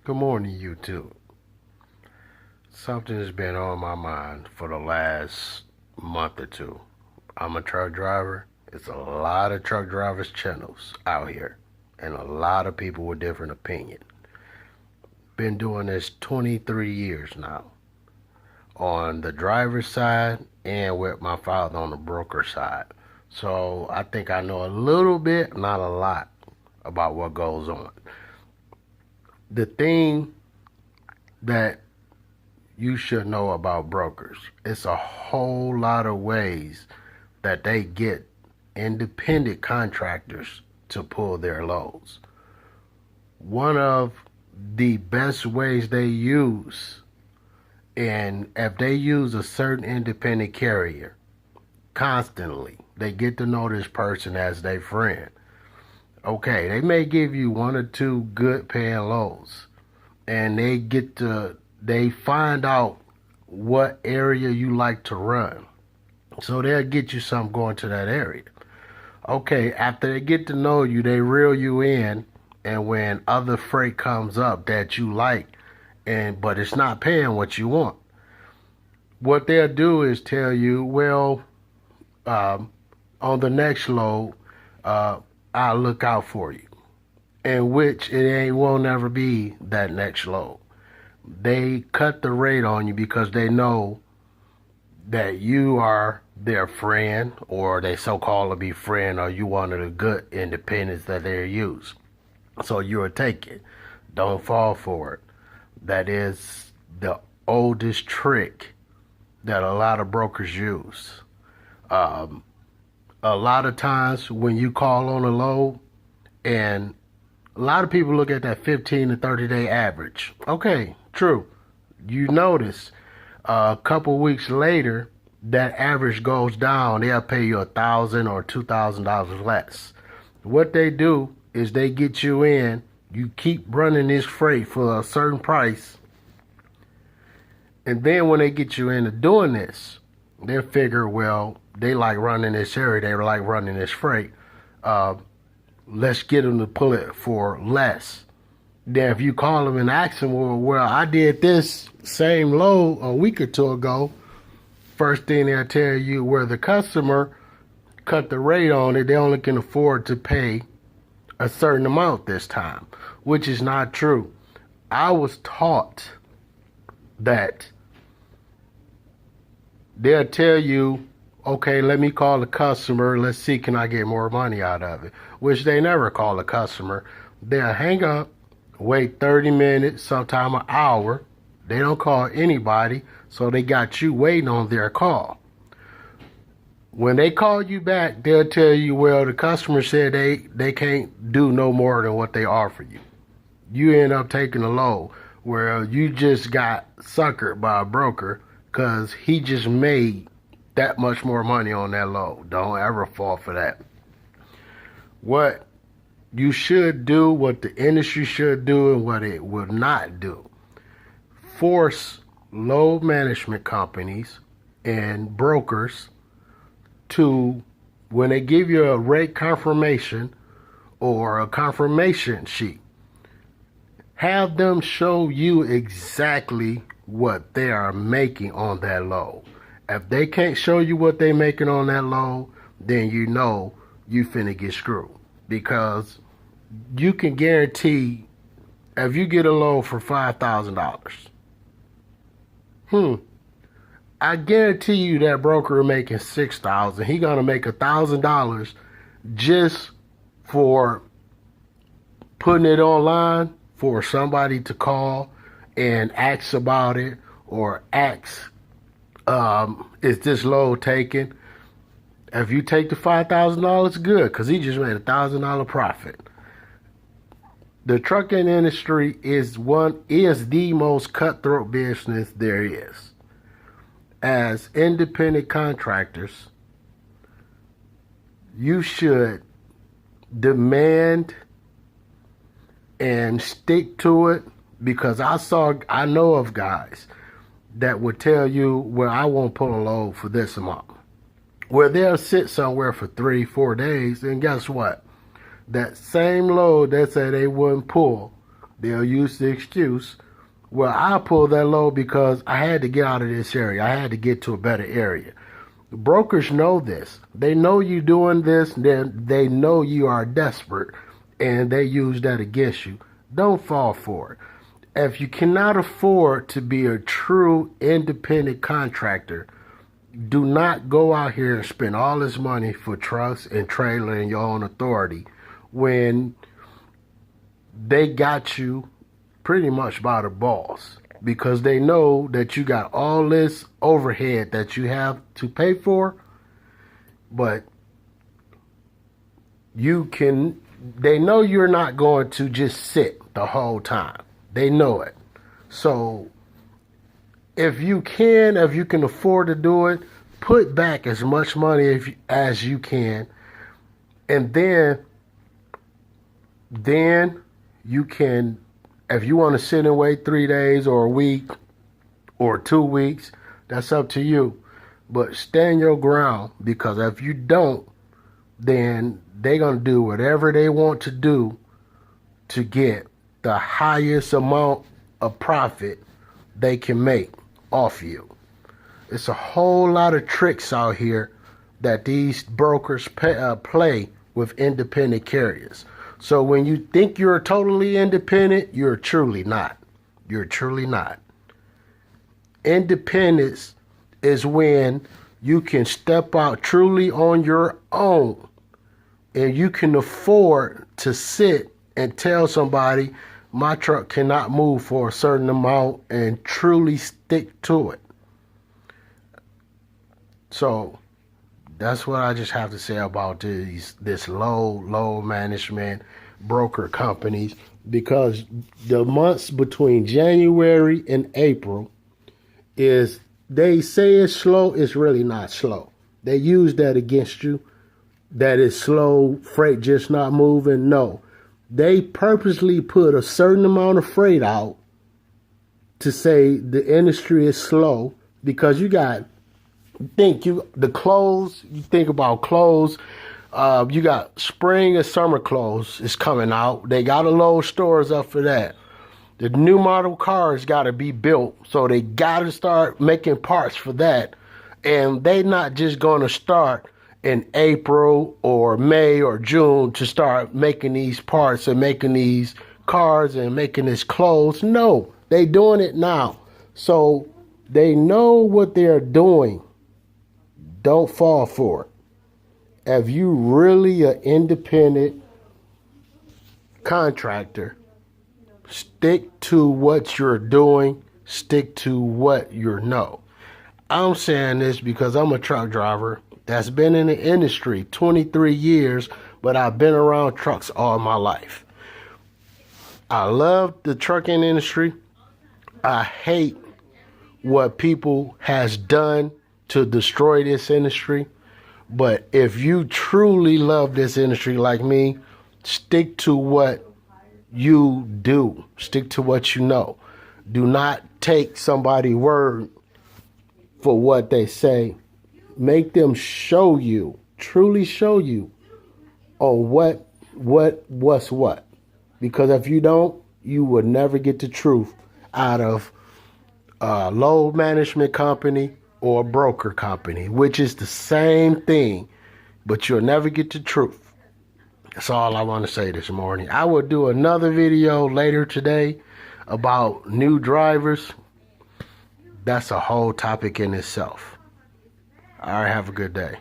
Good morning, YouTube. Something has been on my mind for the last month or two. I'm a truck driver. It's a lot of truck drivers channels out here and a lot of people with different opinions. Been doing this 23 years now on the driver's side and with my father on the broker side. So I think I know a little bit, not a lot, about what goes on. The thing that you should know about brokers, it's a whole lot of ways that they get independent contractors to pull their loads. One of the best ways they use, and if they use a certain independent carrier constantly, they get to know this person as their friend. Okay, they may give you one or two good paying loads, and they find out what area you like to run. So they'll get you something going to that area. Okay, after they get to know you, they reel you in, and when other freight comes up that you like, but it's not paying what you want, what they'll do is tell you, well, on the next load, I'll look out for you. In which won't never be that next load. They cut the rate on you because they know that you are their friend, or they so-called to be friend, or you one of the good independents that they use. So you'll take it. Don't fall for it. That is the oldest trick that a lot of brokers use. A lot of times when you call on a load, and a lot of people look at that 15 to 30 day average. Okay, true. You notice a couple weeks later, that average goes down. They'll pay you $1,000 or $2,000 less. What they do is they get you in. You keep running this freight for a certain price, and then when they get you into doing this, they figure, well, they like running this area. They like running this freight. Let's get them to pull it for less. Then if you call them and ask them, well, I did this same load a week or two ago, first thing they'll tell you, where the customer cut the rate on it, they only can afford to pay a certain amount this time, which is not true. I was taught that they'll tell you, okay, let me call the customer. Let's see, can I get more money out of it? Which they never call the customer. They'll hang up, wait 30 minutes, sometime an hour. They don't call anybody, so they got you waiting on their call. When they call you back, they'll tell you, well, the customer said they can't do no more than what they offer you. You end up taking a load where you just got suckered by a broker because he just made that much more money on that load. Don't ever fall for that. What you should do, what the industry should do, and what it will not do, force load management companies and brokers to, when they give you a rate confirmation or a confirmation sheet, have them show you exactly what they are making on that load. If they can't show you what they're making on that load, then you know you finna get screwed. Because you can guarantee, if you get a load for $5,000, I guarantee you that broker making $6,000. He gonna make $1,000 just for putting it online for somebody to call and ask about it, or ask, is this load taken? If you take the $5,000, good, because he just made $1,000 profit. The trucking industry is the most cutthroat business there is. As independent contractors, you should demand and stick to it, because I know of guys that would tell you, well, I won't pull a load for this amount. Where they'll sit somewhere for 3-4 days, and guess what? That same load they said they wouldn't pull They'll use the excuse, well, I pulled that load because I had to get out of this area. I had to get to a better area. Brokers know this. They know you doing this, then they know you are desperate, and they use that against you. Don't fall for it. If you cannot afford to be a true independent contractor, do not go out here and spend all this money for trucks and trailer and your own authority when they got you pretty much by the balls, because they know that you got all this overhead that you have to pay for, but they know you're not going to just sit the whole time. They know it. So if you can afford to do it, put back as much money as you can, and then you can, if you want to sit and wait 3 days or a week or 2 weeks, that's up to you. But stand your ground, because if you don't, then they're going to do whatever they want to do to get the highest amount of profit they can make off you. It's a whole lot of tricks out here that these brokers play with independent carriers. So when you think you're totally independent, you're truly not. You're truly not. Independence is when you can step out truly on your own, and you can afford to sit and tell somebody, my truck cannot move for a certain amount, and truly stick to it. So that's what I just have to say about this low management broker companies, because the months between January and April is, they say it's slow, it's really not slow. They use that against you, that it's slow, freight just not moving. No, they purposely put a certain amount of freight out to say the industry is slow, because you got, you think about clothes, you got spring and summer clothes is coming out. They got to load stores up for that. The new model cars got to be built, so they got to start making parts for that. And they not just going to start in April or May or June to start making these parts and making these cars and making this clothes. No, they doing it now. So they know what they're doing. Don't fall for it. If you really an independent contractor, stick to what you're doing. Stick to what you know. I'm saying this because I'm a truck driver that's been in the industry 23 years, but I've been around trucks all my life. I love the trucking industry. I hate what people has done to destroy this industry. But if you truly love this industry like me, stick to what you do. Stick to what you know. Do not take somebody's word for what they say. Make them show you, truly show you on what's what. Because if you don't, you will never get the truth out of a load management company or a broker company, which is the same thing, but you'll never get the truth. That's all I want to say this morning. I will do another video later today about new drivers. That's a whole topic in itself. All right, have a good day.